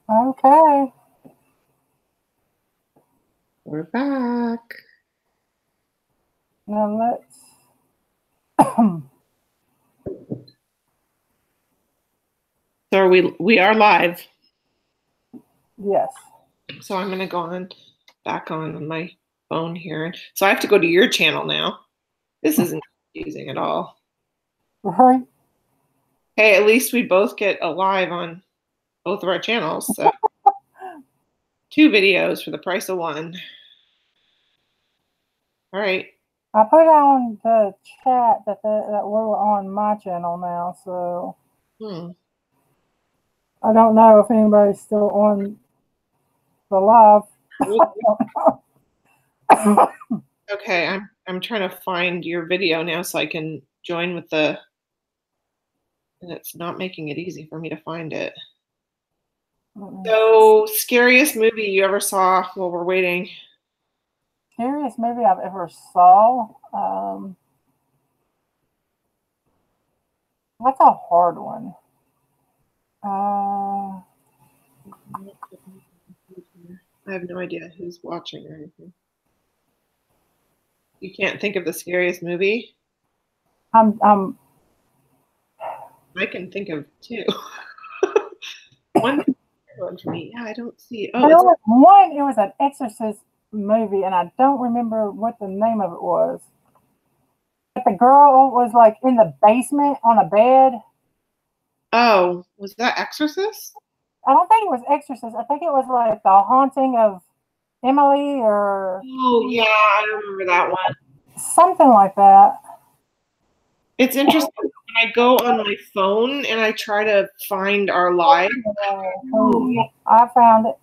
Okay. We're back. Now let's. So we are live. Yes. So I'm gonna go back on my phone here. So I have to go to your channel now. This isn't confusing at all. Right. Hey, at least we both get a live on both of our channels. So 2 videos for the price of 1. All right. I put on the chat that we're on my channel now, so I don't know if anybody's still on the live. Okay, I'm trying to find your video now so I can join with the, and it's not making it easy for me to find it. So, scariest movie you ever saw while we're waiting? Scariest movie I've ever saw. That's a hard one. I have no idea who's watching or anything. You can't think of the scariest movie? I can think of 2. One for me. Yeah, I don't see. Oh, there was one. It was an Exorcist movie, and I don't remember what the name of it was. But the girl was like in the basement on a bed. Oh, was that Exorcist? I don't think it was Exorcist. I think it was like The Haunting of Emily or. Oh, yeah, I remember that one. Something like that. It's interesting when I go on my phone and I try to find our live. Oh, I found it.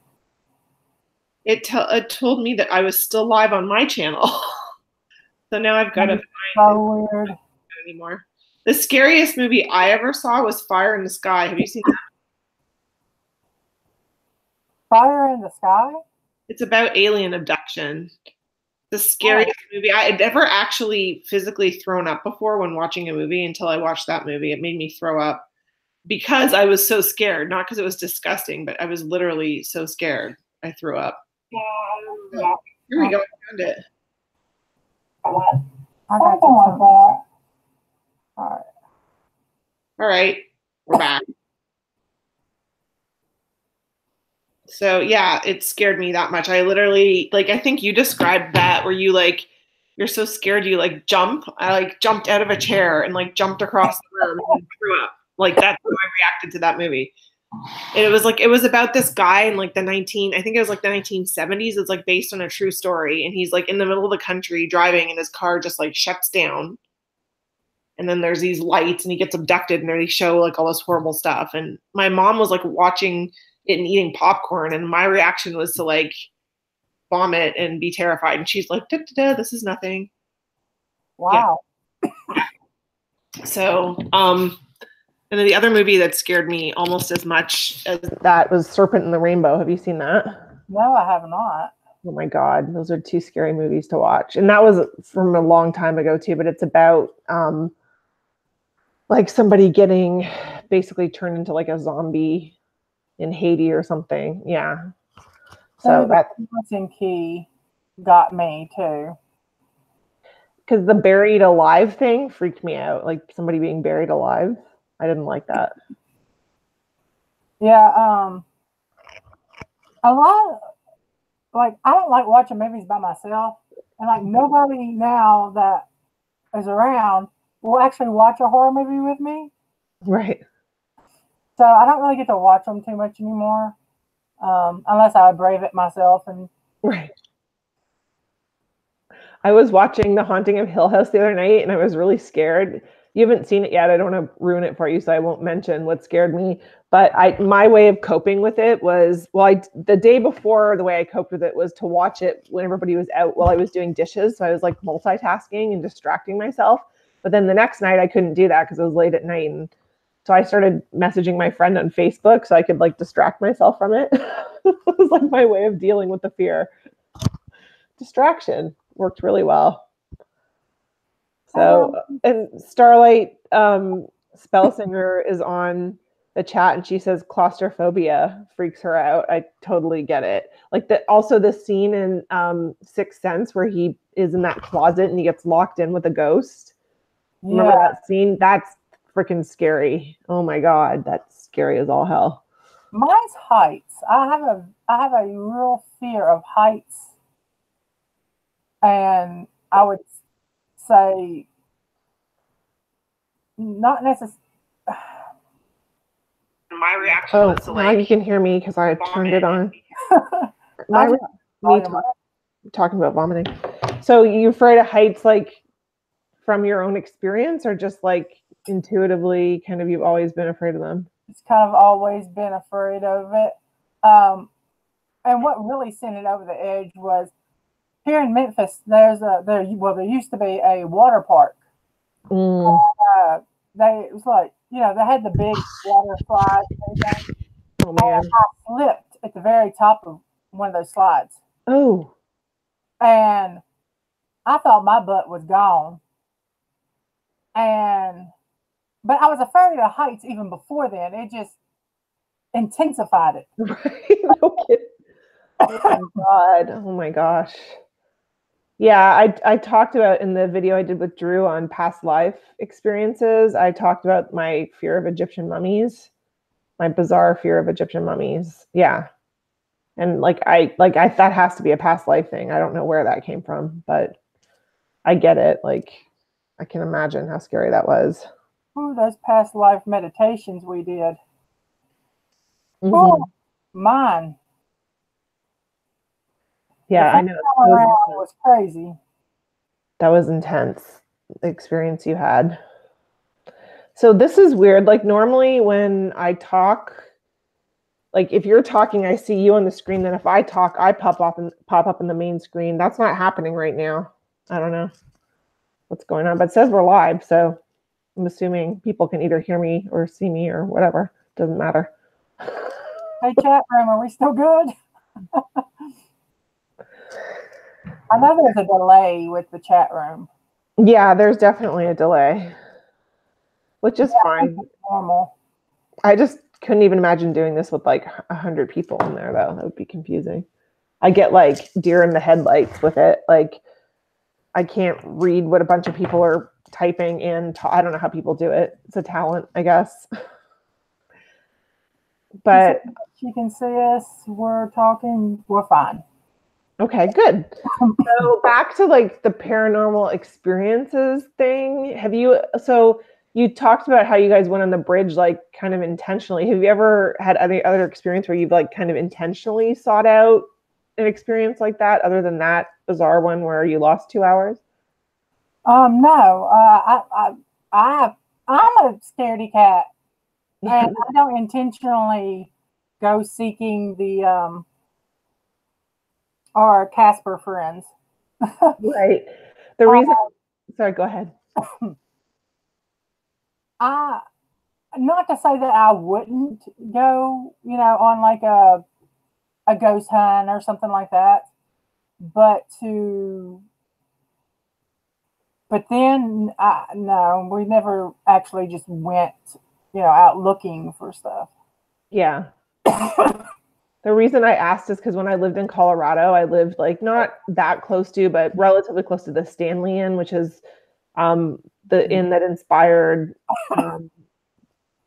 It told me that I was still live on my channel. So now I've got to find so weird. Anymore. The scariest movie I ever saw was Fire in the Sky. Have you seen that? Fire in the Sky? It's about alien abduction. The scariest movie. I had never actually physically thrown up before when watching a movie until I watched that movie. It made me throw up because I was so scared. Not because it was disgusting, but I was literally so scared. I threw up. Yeah. Here we go. I found it. I got all right. All right. We're back. So yeah, it scared me that much. I literally, like, I think you described that where you like, you're so scared you like jump. I like jumped out of a chair and like jumped across the room and threw up. Like that's how I reacted to that movie. And it was like, it was about this guy in like I think it was like the 1970s. It's like based on a true story. And he's like in the middle of the country driving and his car just like shuts down. And then there's these lights and he gets abducted and they show like all this horrible stuff. And my mom was like watching it and eating popcorn. And my reaction was to like vomit and be terrified. And she's like, this is nothing. Wow. Yeah. So, and then the other movie that scared me almost as much as that was Serpent and the Rainbow. Have you seen that? No, I have not. Oh my God, those are 2 scary movies to watch. And that was from a long time ago too, but it's about like somebody getting basically turned into like a zombie in Haiti or something. Yeah. So that missing key got me too. Because the buried alive thing freaked me out. Like somebody being buried alive. I didn't like that. Yeah, a lot of, like, I don't like watching movies by myself, and like nobody now that is around will actually watch a horror movie with me. Right. So I don't really get to watch them too much anymore, unless I brave it myself. And right. I was watching The Haunting of Hill House the other night, and I was really scared. You haven't seen it yet. I don't want to ruin it for you, so I won't mention what scared me. But my way of coping with it was, the day before, the way I coped with it was to watch it when everybody was out while I was doing dishes. So I was like multitasking and distracting myself. But then the next night I couldn't do that because it was late at night. And so I started messaging my friend on Facebook so I could like distract myself from it. It was like my way of dealing with the fear. Distraction worked really well. So, and Starlight Spellsinger is on the chat, and she says claustrophobia freaks her out. I totally get it. Like also the scene in Sixth Sense where he is in that closet and he gets locked in with a ghost. Yeah. Remember that scene? That's freaking scary. Oh my God, that's scary as all hell. Mine's heights. I have a real fear of heights, and I would say not necessarily. My reaction was to now you can hear me because I turned it on. Talking about vomiting. So you're afraid of heights, like from your own experience, or just like intuitively, kind of you've always been afraid of them? It's kind of always been afraid of it. And what really sent it over the edge was here in Memphis. There used to be a water park. It was like, they had the big water slides and everything. Oh man! I slipped at the very top of one of those slides. Oh. And I thought my butt was gone. But I was afraid of heights even before then. It just intensified it. Right? No kidding. Oh my God. Oh my gosh. Yeah, I talked about in the video I did with Drew on past life experiences. I talked about my fear of Egyptian mummies, my bizarre fear of Egyptian mummies. Yeah. And I that has to be a past life thing. I don't know where that came from, but I get it. Like, I can imagine how scary that was. Oh, those past life meditations we did. Mm-hmm. Oh, mine. Yeah, I know. It was crazy. That was intense, the experience you had. So this is weird. Like normally when I talk, like if you're talking, I see you on the screen. Then if I talk, I pop up in the main screen. That's not happening right now. I don't know what's going on, but it says we're live. So I'm assuming people can either hear me or see me or whatever. Doesn't matter. Hey, chat room, are we still good? I know there's a delay with the chat room. Yeah, there's definitely a delay, which is fine. Normal. I just couldn't even imagine doing this with like 100 people in there, though. That would be confusing. I get like deer in the headlights with it. Like, I can't read what a bunch of people are typing in. I don't know how people do it. It's a talent, I guess. But you can see us. We're talking. We're fine. Okay, good. So back to like the paranormal experiences thing. So you talked about how you guys went on the bridge, like kind of intentionally. Have you ever had any other experience where you've like kind of intentionally sought out an experience like that, other than that bizarre one where you lost 2 hours? No. I'm a scaredy cat, and I don't intentionally go seeking the our Casper friends. Right. The reason. Sorry, go ahead. Not to say that I wouldn't go, on like a ghost hunt or something like that, but then no, we never actually just went, out looking for stuff. Yeah. The reason I asked is because when I lived in Colorado, I lived like not that close to, but relatively close to the Stanley Inn, which is the inn that inspired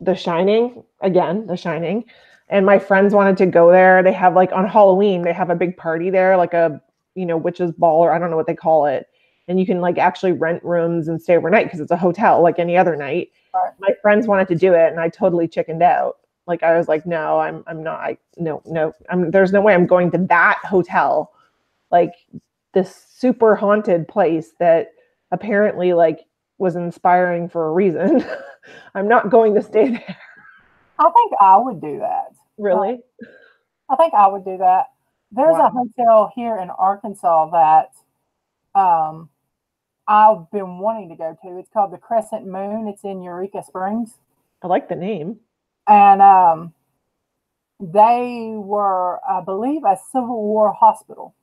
The Shining. Again, The Shining. And my friends wanted to go there. They have like on Halloween, they have a big party there, like a, witch's ball, or I don't know what they call it. And you can like actually rent rooms and stay overnight because it's a hotel like any other night. Right. My friends wanted to do it and I totally chickened out. Like I was like, no, I'm not. There's no way I'm going to that hotel, like this super haunted place that apparently like was inspiring for a reason. I'm not going to stay there. I think I would do that. Really? I think I would do that. There's a hotel here in Arkansas that I've been wanting to go to. It's called the Crescent Moon. It's in Eureka Springs. I like the name. And they were, I believe, a Civil War hospital.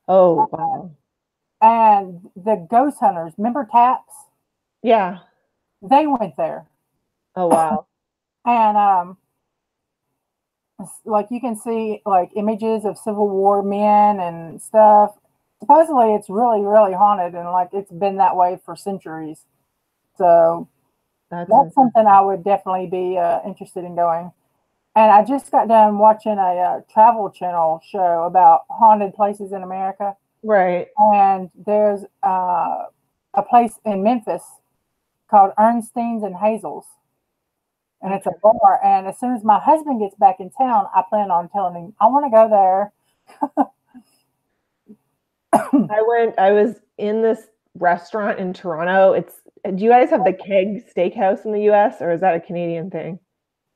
Oh, wow. And the ghost hunters, remember Taps? Yeah. They went there. Oh, wow. And like you can see like images of Civil War men and stuff. Supposedly it's really, really haunted, and like it's been that way for centuries. So that's something I would definitely be interested in going. And I just got done watching a Travel Channel show about haunted places in America. Right. And there's a place in Memphis called Ernstine's and Hazel's. And it's a bar. And as soon as my husband gets back in town, I plan on telling him, I want to go there. I was in this restaurant in Toronto. Do you guys have the Keg Steakhouse in the US, or is that a Canadian thing?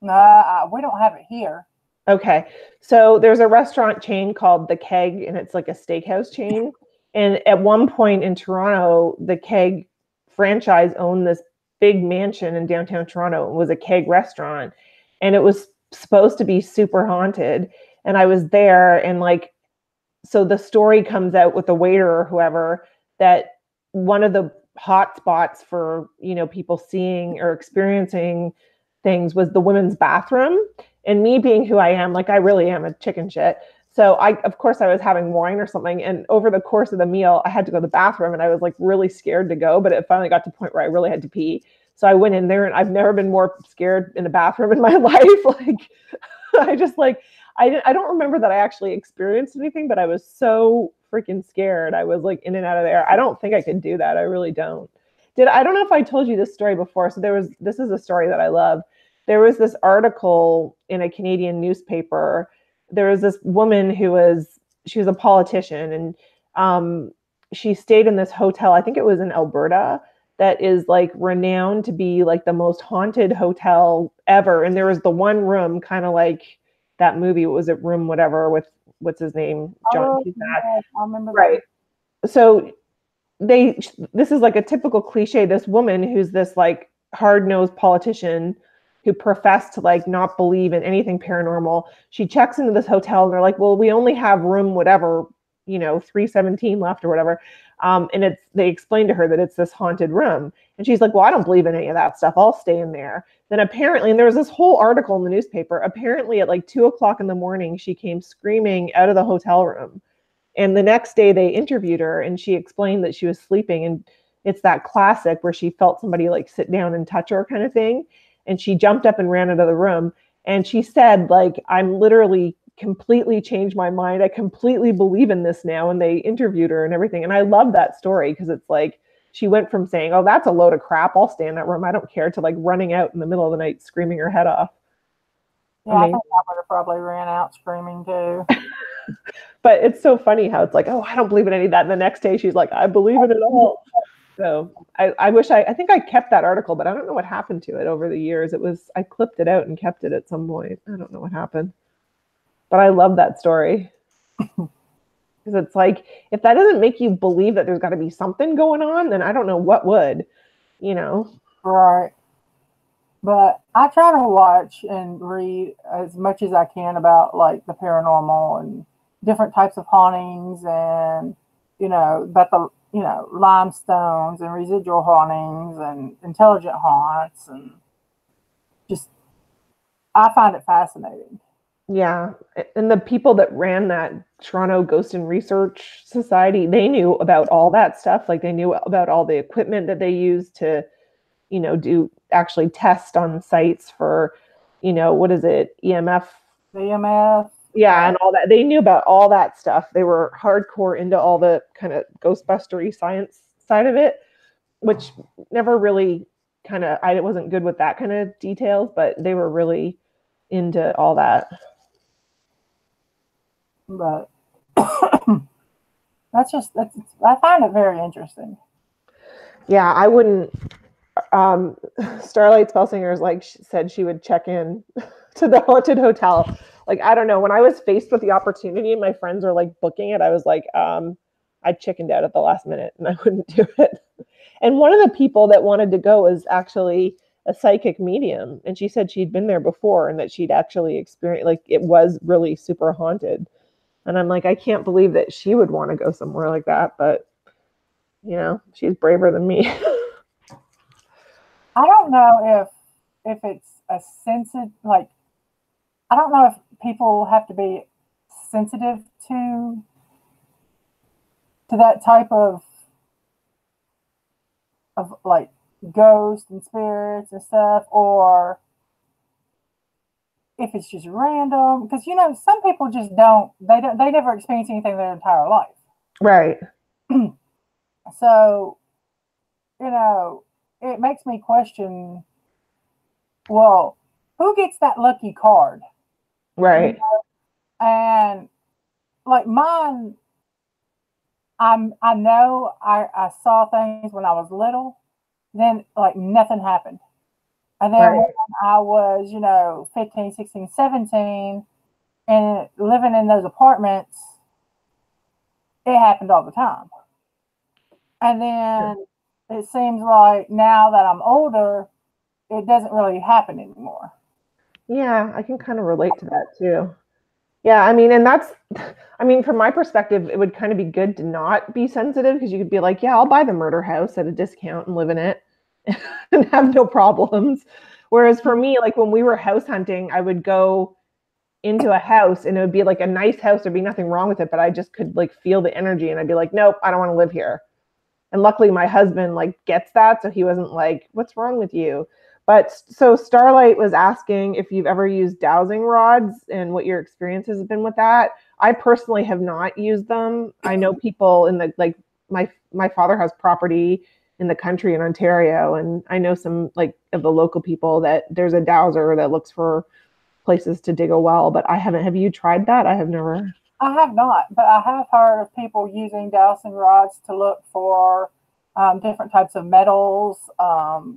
No, we don't have it here. Okay. So there's a restaurant chain called the Keg, and it's like a steakhouse chain. And at one point in Toronto, the Keg franchise owned this big mansion in downtown Toronto. It was a Keg restaurant, and it was supposed to be super haunted. And I was there, and like, so the story comes out with the waiter or whoever that one of the hot spots for, people seeing or experiencing things was the women's bathroom. And me being who I am, like I really am a chicken shit. So of course I was having wine or something. And over the course of the meal, I had to go to the bathroom, and I was like really scared to go, but it finally got to the point where I really had to pee. So I went in there, and I've never been more scared in a bathroom in my life. Like I just like, I don't remember that I actually experienced anything, but I was so freaking scared. I was like in and out of there. I don't think I could do that. I really don't. I don't know if I told you this story before. So this is a story that I love. There was this article in a Canadian newspaper. There was this woman she was a politician, and she stayed in this hotel. I think it was in Alberta, that is like renowned to be like the most haunted hotel ever. And there was the one room, kind of like that movie. What was it? Room whatever with what's his name? John Cusack. Yeah, I remember right. That. So this is like a typical cliche. This woman who's this like hard-nosed politician who professed to like not believe in anything paranormal. She checks into this hotel, and they're like, well, we only have room whatever, 317 left or whatever. And they explain to her that it's this haunted room. And she's like, well, I don't believe in any of that stuff. I'll stay in there. Then apparently, and there was this whole article in the newspaper, apparently at like 2:00 in the morning, she came screaming out of the hotel room. And the next day they interviewed her, and she explained that she was sleeping. And it's that classic where she felt somebody like sit down and touch her kind of thing. And she jumped up and ran out of the room. And she said, like, I'm literally completely changed my mind. I completely believe in this now. And they interviewed her and everything. And I love that story, because it's like, she went from saying, oh, that's a load of crap, I'll stay in that room, I don't care, to like running out in the middle of the night, screaming her head off. Yeah, I think I would have probably ran out screaming too. But it's so funny how it's like, oh, I don't believe in any of that. And the next day she's like, I believe in it all. So I think I kept that article, but I don't know what happened to it over the years. I clipped it out and kept it at some point. I don't know what happened, but I love that story. Because it's like, if that doesn't make you believe that there's got to be something going on, then I don't know what would, Right. But I try to watch and read as much as I can about like the paranormal and different types of hauntings, and about the limestones and residual hauntings and intelligent haunts, and just I find it fascinating. Yeah. And the people that ran that Toronto Ghost and Research Society, they knew about all that stuff. Like they knew about all the equipment that they used to, do actually test on sites for, what is it? EMF. Yeah. And all that. They knew about all that stuff. They were hardcore into all the kind of Ghostbustery science side of it, which never really I wasn't good with that kind of details, but they were really into all that. But I find it very interesting. Yeah, I wouldn't. Starlight Spellsinger said she would check in to the haunted hotel. Like, I don't know. When I was faced with the opportunity and my friends were like booking it, I was like, I chickened out at the last minute and I wouldn't do it. And one of the people that wanted to go was actually a psychic medium. And she said she'd been there before and that she'd actually experienced, like, it was really super haunted. And I'm like, I can't believe that she would want to go somewhere like that. But, she's braver than me. I don't know if it's a sensitive, like, I don't know if people have to be sensitive to that type of like ghosts and spirits and stuff, or if it's just random, because some people just they never experience anything their entire life, Right. So it makes me question, well, who gets that lucky card? Right. And like mine, I know I saw things when I was little, then like nothing happened. And then Right. when I was, 15, 16, 17, and living in those apartments, it happened all the time. And then it seems like now that I'm older, it doesn't really happen anymore. Yeah, I can kind of relate to that too. Yeah, I mean, and that's, I mean, from my perspective, it would kind of be good to not be sensitive because you could be like, yeah, I'll buy the murder house at a discount and live in it and have no problems. Whereas for me, like when we were house hunting, I would go into a house and it would be like a nice house, there'd be nothing wrong with it, but I just could like feel the energy and I'd be like, nope, I don't want to live here. And luckily my husband like gets that, so he wasn't like, what's wrong with you? But so Starlight was asking if you've ever used dowsing rods and what your experience has been with that. I personally have not used them. I know people in the like my father has property in the country in Ontario, and I know some like of the local people that there's a dowser that looks for places to dig a well, but I haven't. Have you tried that? I have never. I have not, but I have heard of people using dowsing rods to look for different types of metals,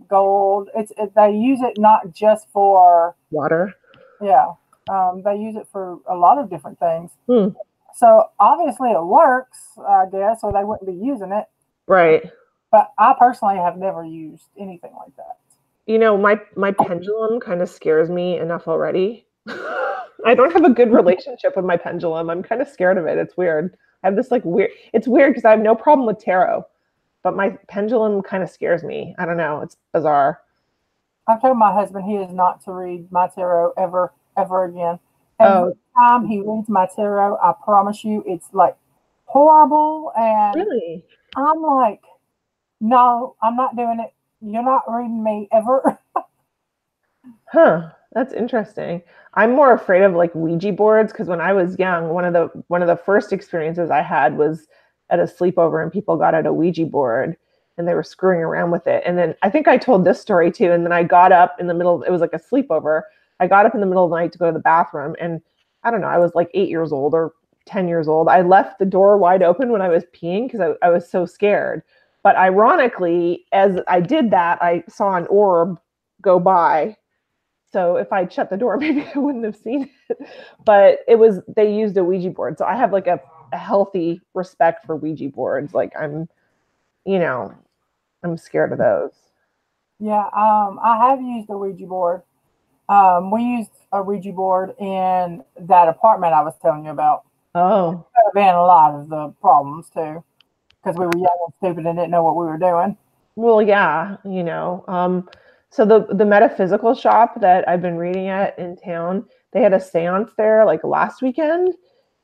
gold. They use it not just for Water. Yeah, they use it for a lot of different things. Hmm. So obviously it works, I guess, or they wouldn't be using it. Right. But I personally have never used anything like that. My pendulum kind of scares me enough already. I don't have a good relationship with my pendulum. I'm kind of scared of it. It's weird. I have this like weird. It's weird because I have no problem with tarot, but my pendulum kind of scares me. I don't know. It's bizarre. I've told my husband he is not to read my tarot ever again. Oh, Every time he reads my tarot, I promise you, it's like horrible. And really? I'm like, no, I'm not doing it. You're not reading me ever. Huh. That's interesting. I'm more afraid of like Ouija boards because when I was young, one of the first experiences I had was at a sleepover and people got out a Ouija board and they were screwing around with it. And then I think I told this story too. And then I got up in the middle, it was like a sleepover. I got up in the middle of the night to go to the bathroom and I don't know, I was like 8 years old or 10 years old. I left the door wide open when I was peeing because I was so scared. But ironically, as I did that, I saw an orb go by. So if I'd shut the door, maybe I wouldn't have seen it. But they used a Ouija board. So I have like a healthy respect for Ouija boards. Like you know, I'm scared of those. Yeah, I have used a Ouija board. We used a Ouija board in that apartment I was telling you about. Oh, Could have been a lot of the problems too, because we were young and stupid and didn't know what we were doing. well, yeah, so the metaphysical shop that I've been reading at in town, they had a seance there like last weekend,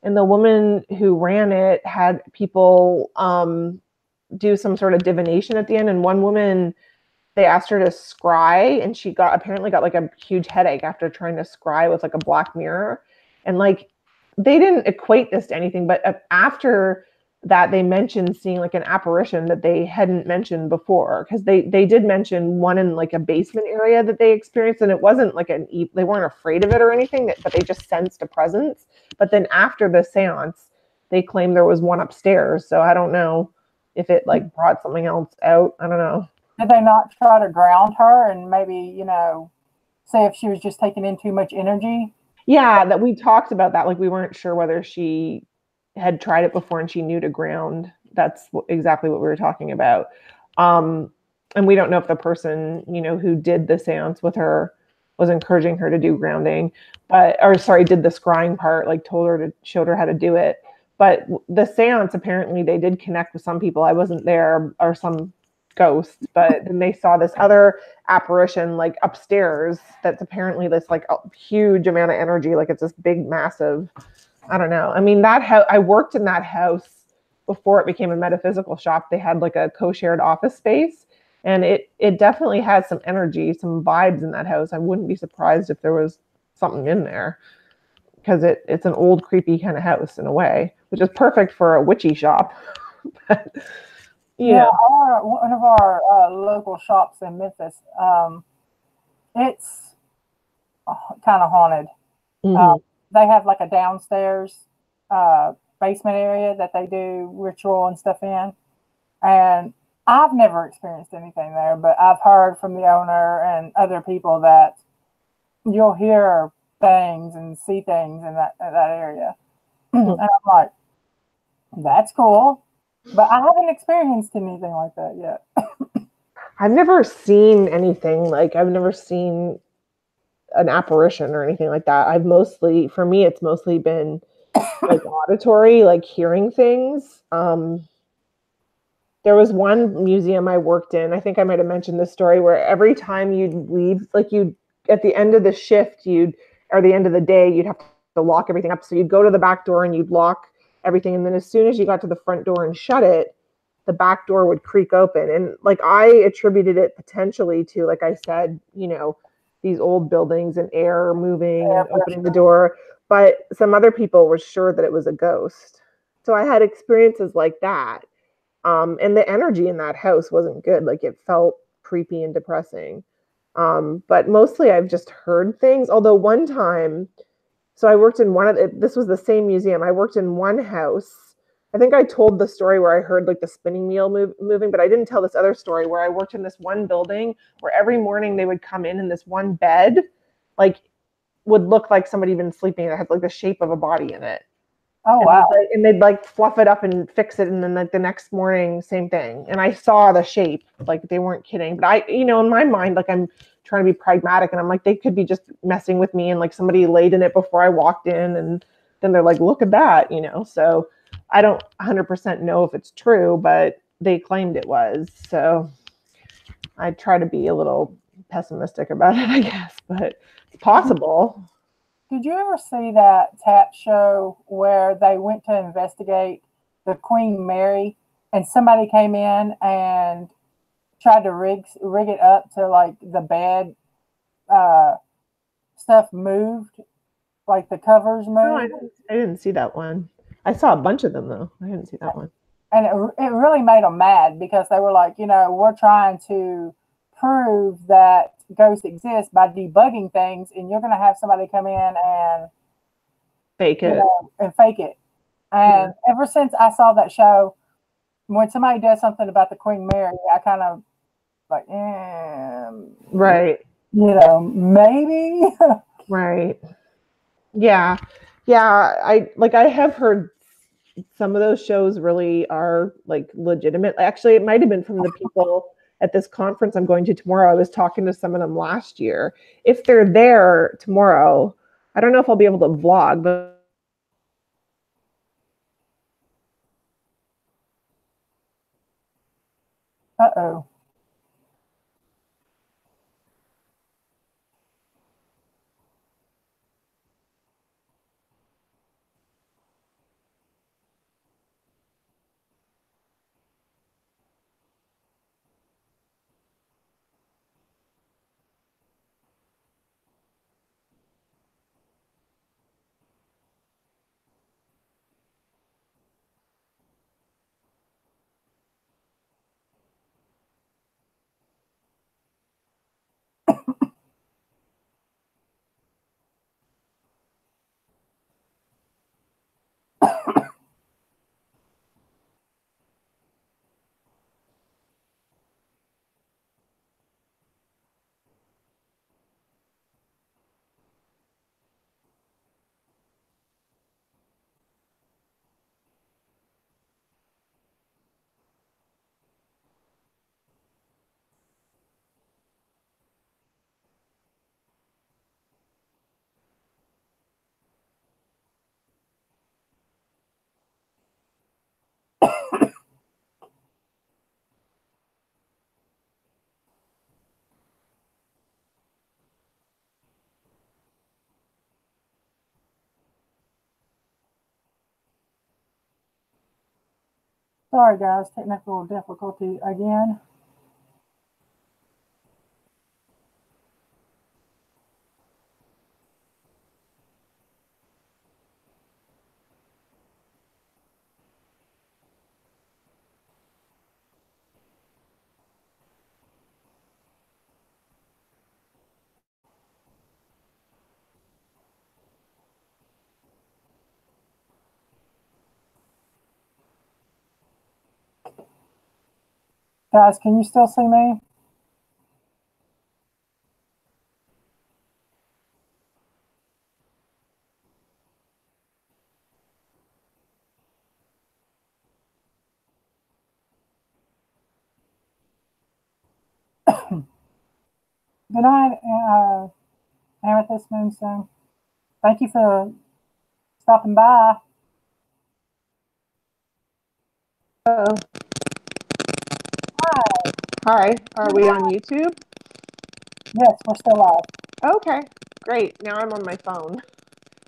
and the woman who ran it had people do some sort of divination at the end, and one woman they asked her to scry and she apparently got like a huge headache after trying to scry with like a black mirror. And like they didn't equate this to anything, but after that they mentioned seeing like an apparition that they hadn't mentioned before, because they did mention one in like a basement area that they experienced, and it wasn't like they weren't afraid of it or anything, but they just sensed a presence. But then after the seance they claimed there was one upstairs, so I don't know if it like brought something else out. I don't know. Did they not try to ground her and maybe, say if she was just taking in too much energy? Yeah, that we talked about that. Like we weren't sure whether she had tried it before and she knew to ground. That's exactly what we were talking about. And we don't know if the person, who did the seance with her was encouraging her to do grounding, did the scrying part, like showed her how to do it. But the seance, apparently they did connect with some people. I wasn't there, or some ghost, but then they saw this other apparition like upstairs that's apparently this like a huge amount of energy, like it's this big massive, I don't know. I mean, I worked in that house before it became a metaphysical shop. They had like a co-shared office space, and it definitely has some energy, some vibes in that house. I wouldn't be surprised if there was something in there, because it's an old creepy kind of house in a way, which is perfect for a witchy shop. But, yeah, one of our local shops in Memphis, it's kind of haunted. Mm-hmm. They have like a downstairs basement area that they do ritual and stuff in, and I've never experienced anything there, but I've heard from the owner and other people that you'll hear things and see things in that area. Mm-hmm. And I'm like, that's cool, but I haven't experienced anything like that yet. I've never seen anything I've never seen an apparition or anything like that. For me, it's mostly been like auditory, like hearing things. There was one museum I worked in, I think I might have mentioned this story, where every time you'd leave, like at the end of the shift, or the end of the day, you'd have to lock everything up. So you'd go to the back door and you'd lock everything. And then as soon as you got to the front door and shut it, the back door would creak open. And like, I attributed it potentially to, like I said, these old buildings and air moving and opening the door. But some other people were sure that it was a ghost. So I had experiences like that. And the energy in that house wasn't good. Like, it felt creepy and depressing. But mostly I've just heard things. Although one time, so I worked in this was the same museum. I worked in one house. I think I told the story where I heard like the spinning wheel moving, but I didn't tell this other story where I worked in this one building where every morning they would come in this one bed, like would look like somebody been sleeping. It had like the shape of a body in it. Oh, wow. And they'd like fluff it up and fix it. And then like the next morning, same thing. And I saw the shape, like they weren't kidding. But in my mind, like I'm trying to be pragmatic, and I'm like, they could be just messing with me. And like somebody laid in it before I walked in. And then they're like, look at that, So I don't 100% know if it's true, but they claimed it was. So I try to be a little pessimistic about it, I guess, but it's possible. Did you ever see that tap show where they went to investigate the Queen Mary, and somebody came in and tried to rig it up to like the bed stuff moved, like the covers moved? No, I didn't see that one. I saw a bunch of them though. I didn't see that one. And it really made them mad, because they were like, we're trying to prove that ghosts exist by debugging things, and you're going to have somebody come in and fake it. And ever since I saw that show, when somebody does something about the Queen Mary, I kind of like, right, maybe. Right. Yeah. I have heard some of those shows really are like legitimate. Actually, it might have been from the people at this conference I'm going to tomorrow. I was talking to some of them last year. If they're there tomorrow, I don't know if I'll be able to vlog, but Uh-oh. Sorry, guys, technical difficulty again. Guys, can you still see me? Good night, Amethyst Moonstone. Thank you for stopping by. Hello. Hi. Hi. Are we on YouTube? Yes, we're still live. Okay, great. Now I'm on my phone.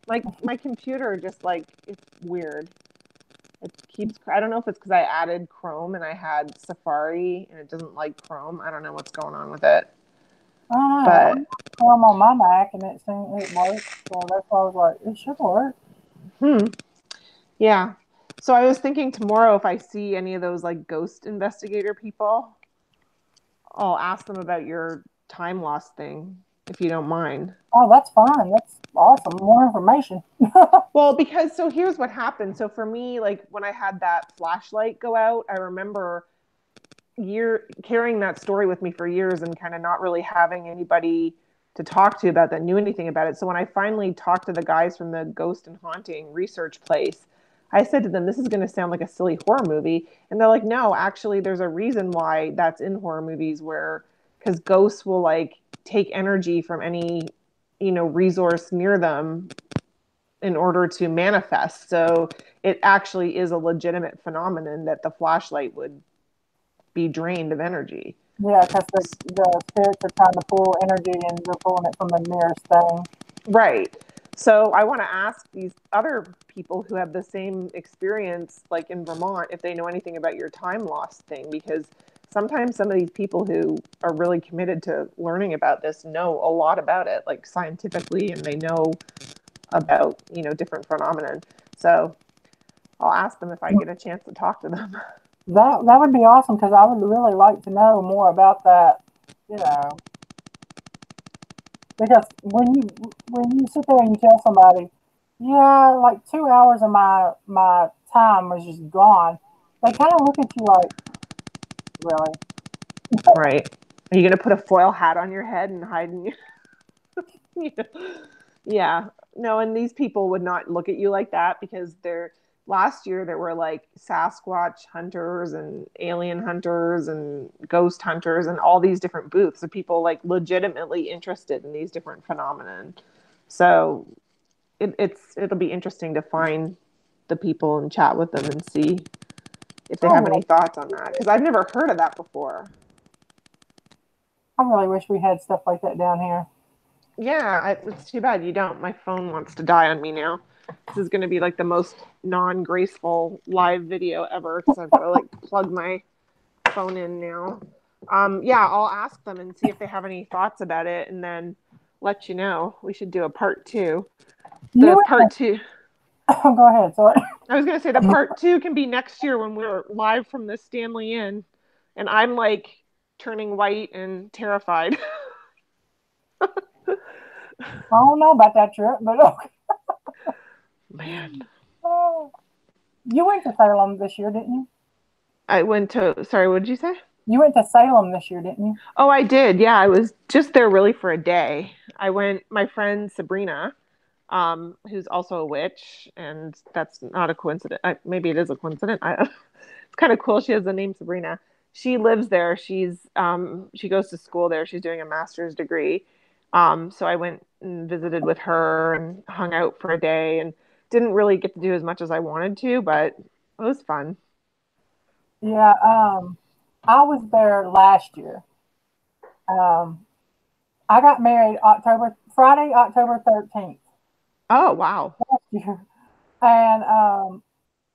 Like my computer just like it's weird. It keeps. I don't know if it's because I added Chrome and I had Safari and it doesn't like Chrome. I don't know what's going on with it. I don't know. But I'm on my Mac and it worked, so that's why I was like, it should work. Yeah. So I was thinking tomorrow if I see any of those like ghost investigator people, I'll ask them about your time loss thing, if you don't mind. Oh, that's fine. That's awesome. More information. Well, because so here's what happened. So for me, like when I had that flashlight go out, I remember carrying that story with me for years and kind of not really having anybody to talk to about that knew anything about it. So when I finally talked to the guys from the Ghost and Haunting research place, I said to them, this is going to sound like a silly horror movie. And they're like, no, actually, there's a reason why that's in horror movies because ghosts will like take energy from any, resource near them in order to manifest. So it actually is a legitimate phenomenon that the flashlight would be drained of energy. Yeah, because the spirits are trying to pull energy and they're pulling it from the nearest thing. Right. So I want to ask these other people who have the same experience, like in Vermont, if they know anything about your time loss thing, because sometimes some of these people who are really committed to learning about this know a lot about it, like scientifically, and they know about, different phenomenon. So I'll ask them if I get a chance to talk to them. That would be awesome because I would really like to know more about that, because when you sit there and you tell somebody, yeah, like 2 hours of my time was just gone, they kind of look at you like, really? Right. Are you going to put a foil hat on your head and hide in your... Yeah. No, and these people would not look at you like that because last year there were like Sasquatch hunters and alien hunters and ghost hunters and all these different booths of people like legitimately interested in these different phenomenon. So it'll be interesting to find the people and chat with them and see if they have any thoughts on that, because I've never heard of that before. I really wish we had stuff like that down here. Yeah, it's too bad you don't. My phone wants to die on me now. This is going to be like the most non-graceful live video ever because I've got to like plug my phone in now. Yeah, I'll ask them and see if they have any thoughts about it, and then let you know. We should do a part 2. Part 2. Oh, go ahead. Sorry. I was going to say the part 2 can be next year when we're live from the Stanley Inn, and I'm like turning white and terrified. I don't know about that trip, but okay. Man. You went to Salem this year, didn't you? I went to, sorry, what did you say? You went to Salem this year, didn't you? Oh, I did. Yeah, I was just there really for a day. I went, my friend Sabrina, who's also a witch, and that's not a coincidence. Maybe it is a coincidence. It's kind of cool. She has the name Sabrina. She lives there. She goes to school there. She's doing a master's degree. So I went and visited with her and hung out for a day and didn't really get to do as much as I wanted to, but it was fun. Yeah, I was there last year. I got married Friday, October 13th. Oh, wow. Last year. And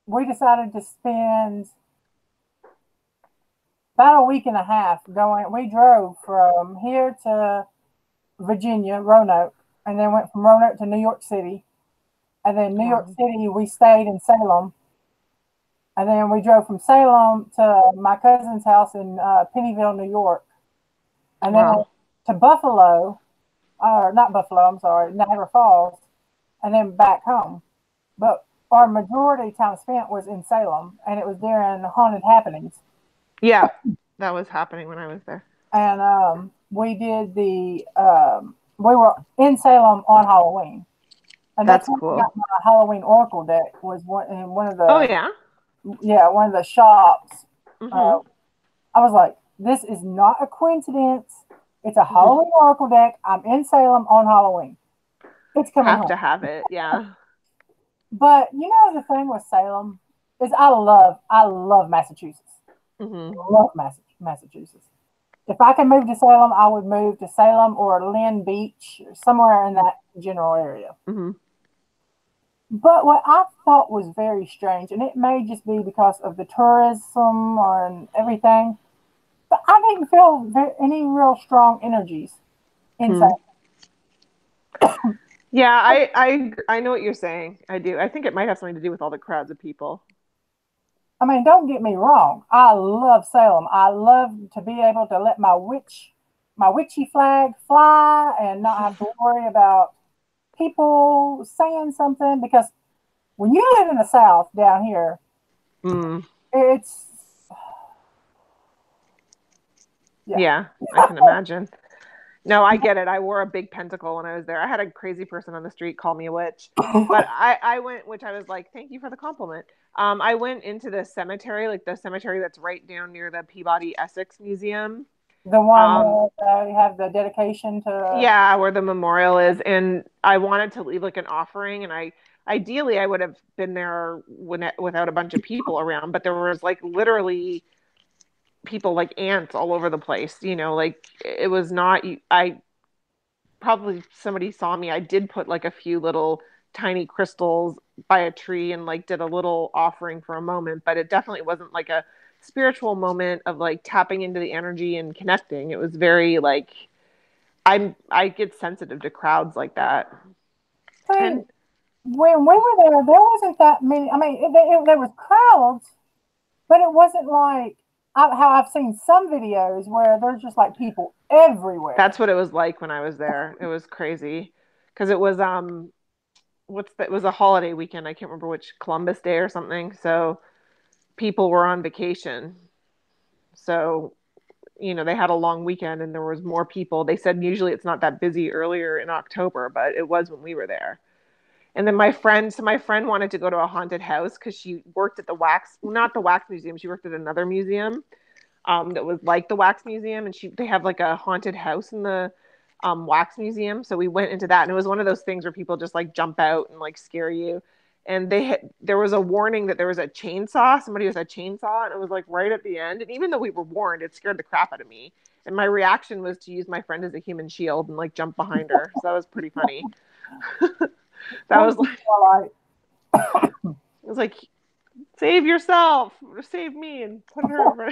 we decided to spend about a week and a half going. We drove from here to Virginia, Roanoke, and then went from Roanoke to New York City. And then New York City, we stayed in Salem. And then we drove from Salem to my cousin's house in Pennyville, New York. And then to Buffalo, or not Buffalo, I'm sorry, Niagara Falls, and then back home. But our majority time spent was in Salem, and it was during haunted happenings. Yeah, that was happening when I was there. And we did we were in Salem on Halloween. And that's cool. Got my Halloween Oracle deck was in one of the. Oh yeah. Yeah, one of the shops. Mm-hmm. I was like, "This is not a coincidence. It's a Halloween Oracle deck. I'm in Salem on Halloween. It's coming. Have to have it, yeah." But you know, the thing with Salem is, I love Massachusetts. Mm-hmm. I love Massachusetts. If I could move to Salem, I would move to Salem or Lynn Beach, somewhere in that general area. Mm-hmm. But what I thought was very strange, and it may just be because of the tourism and everything, but I didn't feel any real strong energies inside. Yeah, I know what you're saying. I do. I think it might have something to do with all the crowds of people. I mean, don't get me wrong. I love Salem. I love to be able to let my witchy flag fly and not have to worry about people saying something, because when you live in the South down here, it's yeah, I can imagine. No, I get it. I wore a big pentacle when I was there. I had a crazy person on the street call me a witch, but I went, which I was like, thank you for the compliment. I went into the cemetery, like the cemetery that's right down near the Peabody Essex Museum. The one where they have the dedication to. Yeah, where the memorial is. And I wanted to leave like an offering. And ideally I would have been there without a bunch of people around, but there was like literally people like ants all over the place, you know, like it was not, probably somebody saw me. I did put like a few little tiny crystals by a tree and like did a little offering for a moment, but it definitely wasn't like a spiritual moment of like tapping into the energy and connecting. It was very like, I get sensitive to crowds like that. And when we were there wasn't that many. I mean, there was crowds, but it wasn't like how I've seen some videos where there's just like people everywhere. That's what it was like when I was there. It was crazy because it was it was a holiday weekend. I can't remember which, Columbus Day or something. So people were on vacation. So, you know, they had a long weekend and there was more people. They said usually it's not that busy earlier in October, but it was when we were there. And then my friend wanted to go to a haunted house because she worked at not the wax museum. She worked at another museum that was like the wax museum. And they have like a haunted house in the wax museum. So we went into that, and it was one of those things where people just like jump out and like scare you. And there was a warning that there was a chainsaw. Somebody was a chainsaw, and it was like right at the end. And even though we were warned, it scared the crap out of me. And my reaction was to use my friend as a human shield and like jump behind her. So that was pretty funny. That was like, it was like, save yourself, save me, and put her over.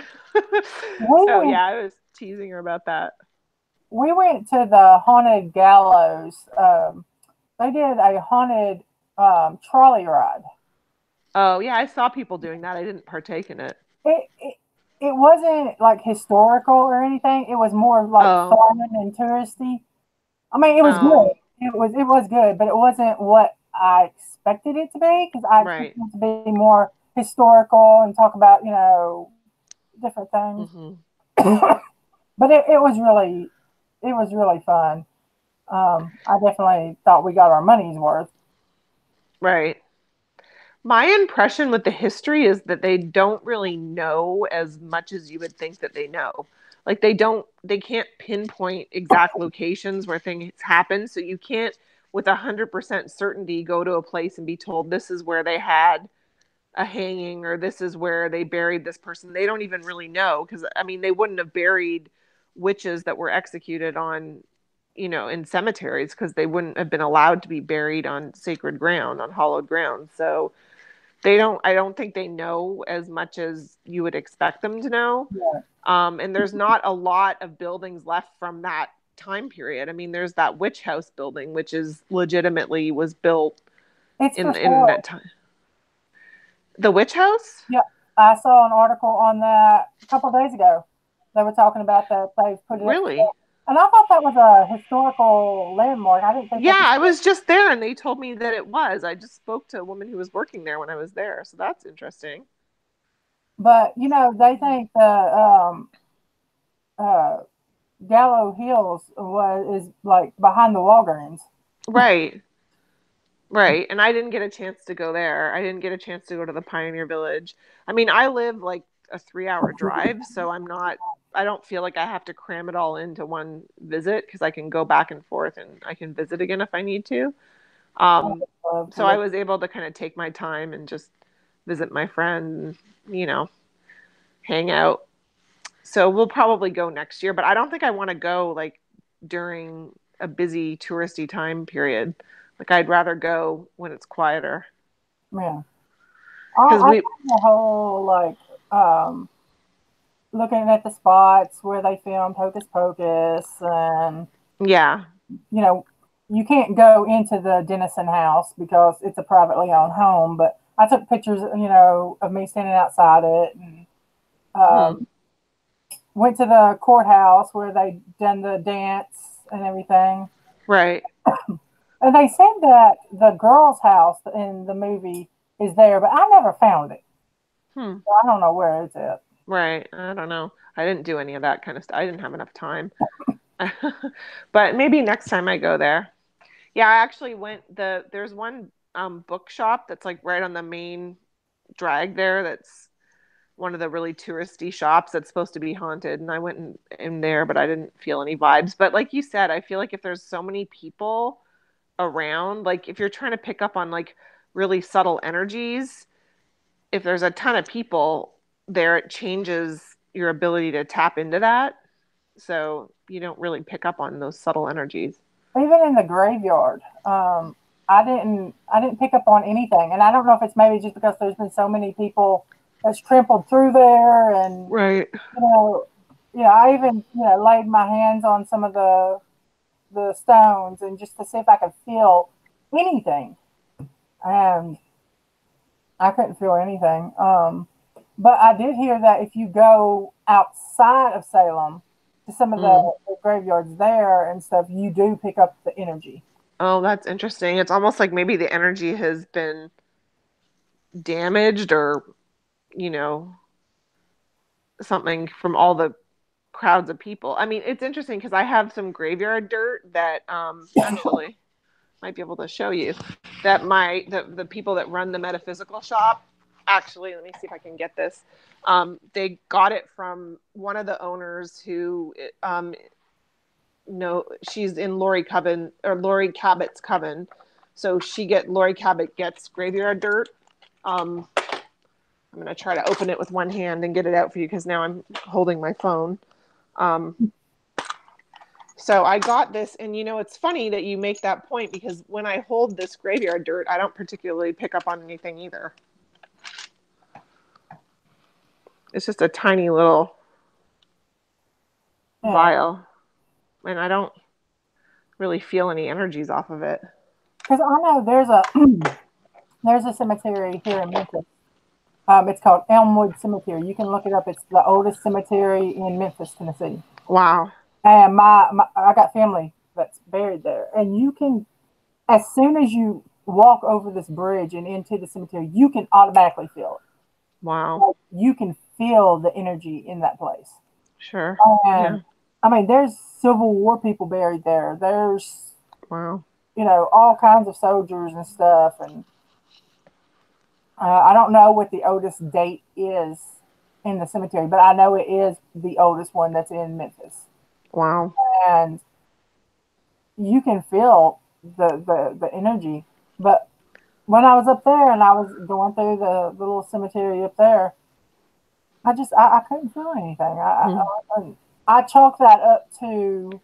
So yeah, I was teasing her about that. We went to the haunted gallows. They did a haunted trolley ride. Oh yeah, I saw people doing that. I didn't partake in it. It wasn't like historical or anything. It was more like fun and touristy. I mean, it was good. It was good, but it wasn't what I expected it to be, because I expected it to be more historical and talk about, you know, different things. Mm-hmm. But it was really fun. I definitely thought we got our money's worth. Right. My impression with the history is that they don't really know as much as you would think that they know. Like they can't pinpoint exact locations where things happen. So you can't with 100% certainty go to a place and be told this is where they had a hanging or this is where they buried this person. They don't even really know, because I mean, they wouldn't have buried witches that were executed on, you know, in cemeteries, because they wouldn't have been allowed to be buried on sacred ground, on hallowed ground. So I don't think they know as much as you would expect them to know. Yeah. And there's not a lot of buildings left from that time period. I mean, there's that witch house building, which is legitimately was built It's in for sale. that time. The witch house? Yeah, I saw an article on that a couple of days ago. They were talking about that they've put it up. Really? And I thought that was a historical landmark. I didn't think Yeah, that I was just there and they told me that it was. I just spoke to a woman who was working there when I was there. So that's interesting. But you know, they think the uh, Gallows Hills is like behind the Walgreens. Right. Right. And I didn't get a chance to go there. I didn't get a chance to go to the Pioneer Village. I mean, I live like a 3-hour drive, so I don't feel like I have to cram it all into one visit because I can go back and forth and I can visit again if I need to. So I was able to kind of take my time and just visit my friend, you know, hang out. So we'll probably go next year, but I don't think I want to go like during a busy touristy time period. Like I'd rather go when it's quieter. Yeah. Because I think the whole like looking at the spots where they filmed Hocus Pocus, and yeah, you know, you can't go into the Dennison house because it's a privately owned home. But I took pictures, you know, of me standing outside it, and went to the courthouse where they done the dance and everything. right. And they said that the girl's house in the movie is there, but I never found it. So I don't know where it's at. Right. I don't know. I didn't do any of that kind of stuff. I didn't have enough time. But maybe next time I go there. Yeah, I actually there's one bookshop that's like right on the main drag there that's one of the really touristy shops that's supposed to be haunted, and I went in there, but I didn't feel any vibes. But like you said, I feel like if there's so many people around, like if you're trying to pick up on like really subtle energies, if there's a ton of people there, it changes your ability to tap into that. So you don't really pick up on those subtle energies. Even in the graveyard, I didn't pick up on anything, and I don't know if it's maybe just because there's been so many people that's trampled through there, and right. I even laid my hands on some of the stones and just to see if I could feel anything, and I couldn't feel anything. But I did hear that if you go outside of Salem to some of the graveyards there and stuff, you do pick up the energy. Oh, that's interesting. It's almost like maybe the energy has been damaged or, something from all the crowds of people. I mean, it's interesting because I have some graveyard dirt that actually might be able to show you that the people that run the metaphysical shop, actually, let me see if I can get this. They got it from one of the owners who she's in Lori Cabot's coven. So Lori Cabot gets graveyard dirt. I'm going to try to open it with one hand and get it out for you because now I'm holding my phone. So I got this, and it's funny that you make that point because when I hold this graveyard dirt, I don't particularly pick up on anything either. It's just a tiny little vial, and I don't really feel any energies off of it. Because I know there's a cemetery here in Memphis. It's called Elmwood Cemetery. You can look it up. It's the oldest cemetery in Memphis, Tennessee. Wow. And I got family that's buried there. And you can, as soon as you walk over this bridge and into the cemetery, you can automatically feel it. Wow. Like, you can feel the energy in that place. Sure. And, yeah. I mean, there's Civil War people buried there. There's, wow. All kinds of soldiers and stuff. And I don't know what the oldest date is in the cemetery, but I know it is the oldest one that's in Memphis. Wow. And you can feel the energy. But when I was up there and I was going through the little cemetery up there, I couldn't feel anything. I chalk that up to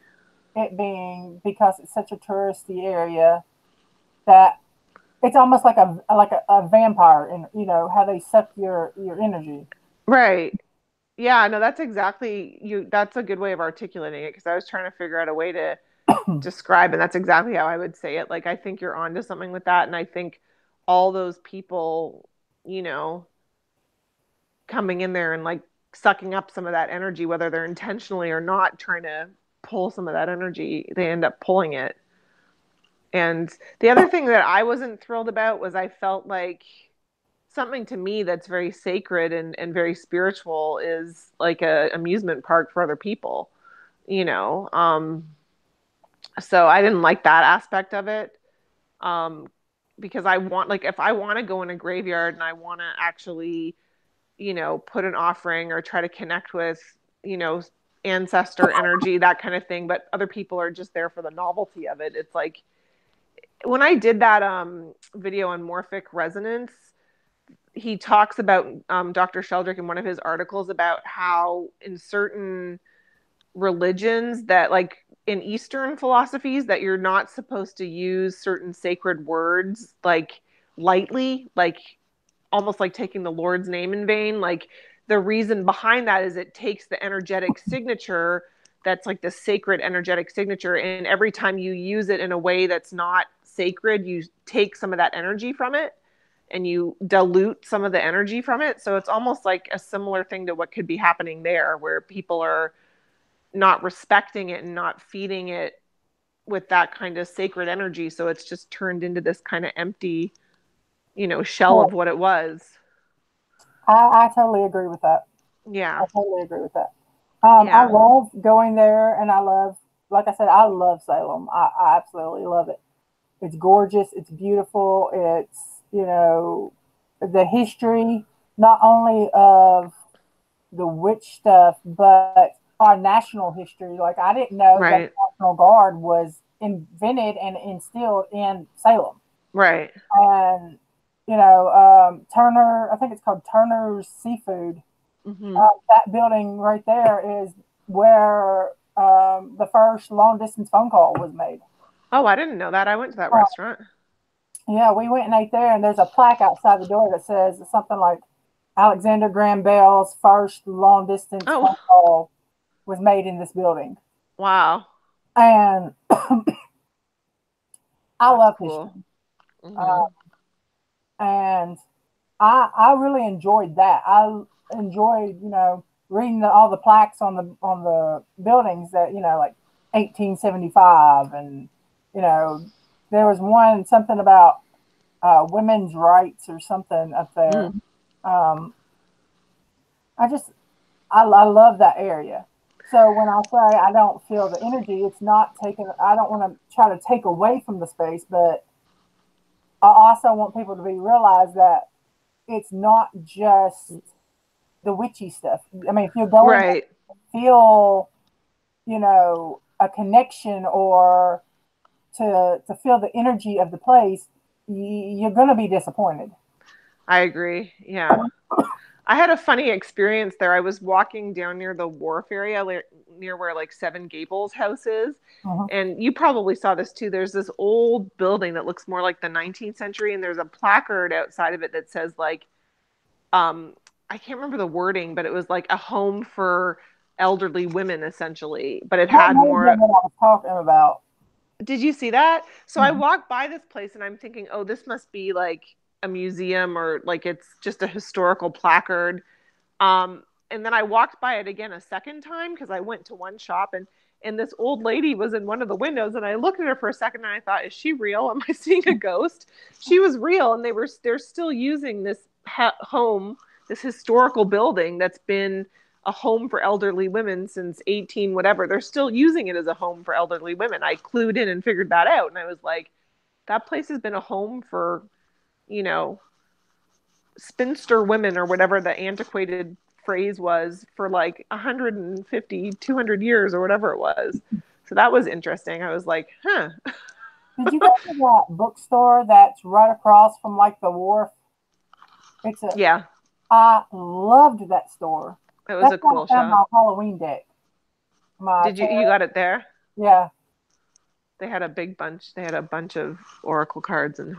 it being because it's such a touristy area that it's almost like a vampire, and you know how they suck your energy. Right. Yeah, no, that's exactly that's a good way of articulating it because I was trying to figure out a way to describe, and that's exactly how I would say it. Like, I think you're onto something with that, and I think all those people, you know, coming in there and like sucking up some of that energy, whether they're intentionally or not trying to pull some of that energy, they end up pulling it. And the other thing that I wasn't thrilled about was I felt like something to me that's very sacred and very spiritual is like a amusement park for other people, you know. So I didn't like that aspect of it. Um, because I want, like, if I want to go in a graveyard and I want to actually, you know, put an offering or try to connect with, you know, ancestor energy, that kind of thing, but other people are just there for the novelty of it. It's like when I did that video on morphic resonance, he talks about Dr. Sheldrick in one of his articles about how in certain religions that like in Eastern philosophies that you're not supposed to use certain sacred words like lightly, like almost like taking the Lord's name in vain. Like the reason behind that is it takes the energetic signature that's like the sacred energetic signature, and every time you use it in a way that's not sacred, you take some of that energy from it and you dilute some of the energy from it. So it's almost like a similar thing to what could be happening there, where people are not respecting it and not feeding it with that kind of sacred energy. So it's just turned into this kind of empty, you know, shell of what it was. I totally agree with that. Yeah. I totally agree with that. Yeah. I love going there, and I love, like I said, I love Salem. I absolutely love it. It's gorgeous. It's beautiful. It's, you know, the history, not only of the witch stuff, but our national history. Like, I didn't know that Right. the National Guard was invented and instilled in Salem. Right. And, you know, Turner, I think it's called Turner's Seafood. Mm-hmm. That building right there is where the first long distance phone call was made. Oh, I didn't know that. I went to that restaurant. Yeah, we went and ate there, and there's a plaque outside the door that says something like Alexander Graham Bell's first long distance phone call was made in this building. Wow. And I love cool. history. Mm-hmm. And I really enjoyed that. I enjoyed, you know, reading all the plaques on the buildings that, you know, like 1875, and you know, there was one something about women's rights or something up there. I love that area. So when I say I don't feel the energy, it's not taking. I don't want to try to take away from the space, but I also want people to be realize that it's not just the witchy stuff. I mean, if you're going to feel, you know, a connection or to feel the energy of the place, you're going to be disappointed. I agree. Yeah. I had a funny experience there. I was walking down near the wharf area, near where like Seven Gables house is. And you probably saw this too. There's this old building that looks more like the 19th century, and there's a placard outside of it that says like, I can't remember the wording, but it was like a home for elderly women, essentially. But it had more. What I was talking about. Did you see that? So I walked by this place and I'm thinking, oh, this must be like a museum or like it's just a historical placard. And then I walked by it again a second time because I went to one shop and this old lady was in one of the windows, and I looked at her for a second and I thought, is she real? Am I seeing a ghost? She was real, and they're still using this home, this historical building that's been a home for elderly women since 18 whatever. They're still using it as a home for elderly women. I clued in and figured that out, and I was like, that place has been a home for, you know, spinster women or whatever the antiquated phrase was for like 150, 200 years or whatever it was. So that was interesting. I was like, huh. Did you go to that bookstore that's right across from like the wharf? Yeah. I loved that store. It was a cool shop. My Halloween deck. You got it there? Yeah. They had a big bunch. They had a bunch of oracle cards and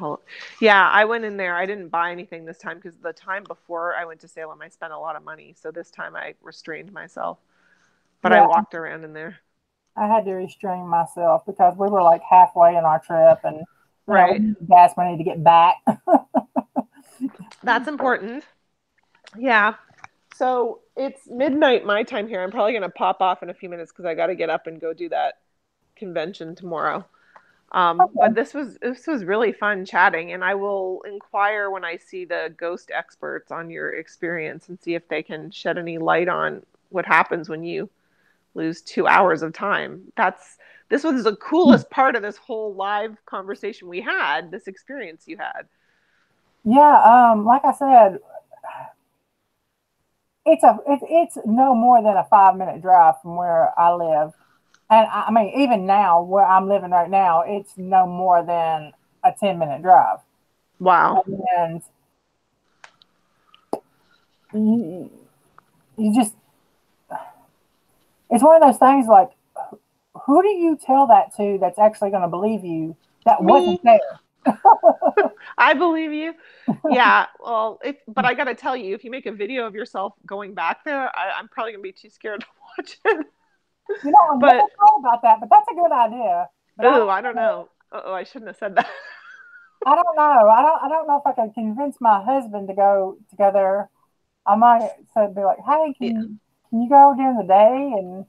yeah, I went in there. I didn't buy anything this time because the time before I went to Salem, I spent a lot of money. So this time I restrained myself. But I walked around in there. I had to restrain myself because we were like halfway in our trip, and right, we needed gas money to get back. That's important. Yeah. So it's midnight my time here. I'm probably going to pop off in a few minutes because I got to get up and go do that convention tomorrow. But this was really fun chatting, and I will inquire when I see the ghost experts on your experience and see if they can shed any light on what happens when you lose 2 hours of time. This was the coolest part of this whole live conversation we had, this experience you had. Yeah, like I said, it's no more than a 5-minute drive from where I live. And I mean, even now, where I'm living right now, it's no more than a 10-minute drive. Wow. And you just, it's one of those things like, who do you tell that to that's actually going to believe you that wasn't there? I believe you. Yeah. Well, but I got to tell you, if you make a video of yourself going back there, I'm probably going to be too scared to watch it. I'm never thought about that, but that's a good idea. Oh, I don't know. Oh, I shouldn't have said that. I don't know. I don't know if I could convince my husband to go there. I might be like, hey, can you go during the day? And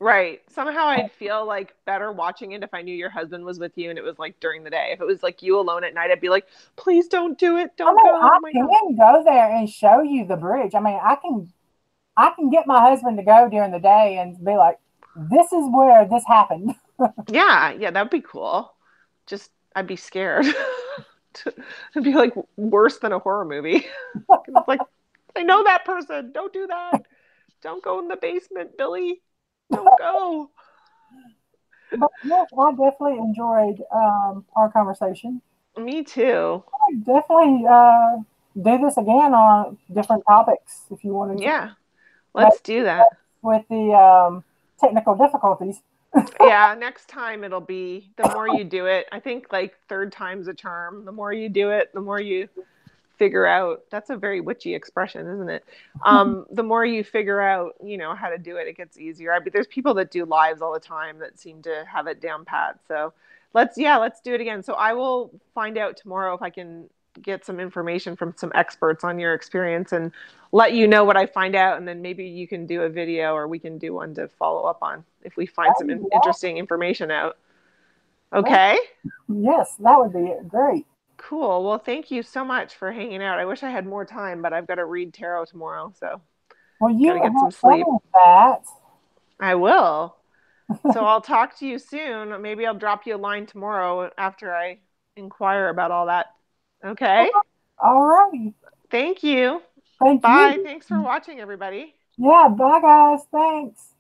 right. Somehow I'd feel like better watching it if I knew your husband was with you and it was like during the day. If it was like you alone at night, I'd be like, please don't do it. Don't go. I can go there and show you the bridge. I mean, I can get my husband to go during the day and be like, this is where this happened. Yeah, that'd be cool. Just, I'd be scared. It'd be like worse than a horror movie. It's like, I know that person. Don't do that. Don't go in the basement, Billy. Don't go. But yes, I definitely enjoyed our conversation. Me too. I definitely do this again on different topics if you wanted to. Yeah, let's do that. With the technical difficulties. Yeah, next time it'll be, the more you do it, I think like third time's a charm. The more you do it, the more you figure out. That's a very witchy expression, isn't it? The more you figure out, how to do it, it gets easier. There's people that do lives all the time that seem to have it down pat. So let's do it again. So I will find out tomorrow if I can get some information from some experts on your experience and let you know what I find out. And then maybe you can do a video or we can do one to follow up on if we find some interesting information out. Okay? Yes, that would be great. Cool. Well, thank you so much for hanging out. I wish I had more time, but I've got to read tarot tomorrow, so you gotta get some sleep. That. I will. So I'll talk to you soon. Maybe I'll drop you a line tomorrow after I inquire about all that. Okay? All right. Thank you. Thank bye. you. Thanks for watching, everybody. Yeah, bye, guys. Thanks.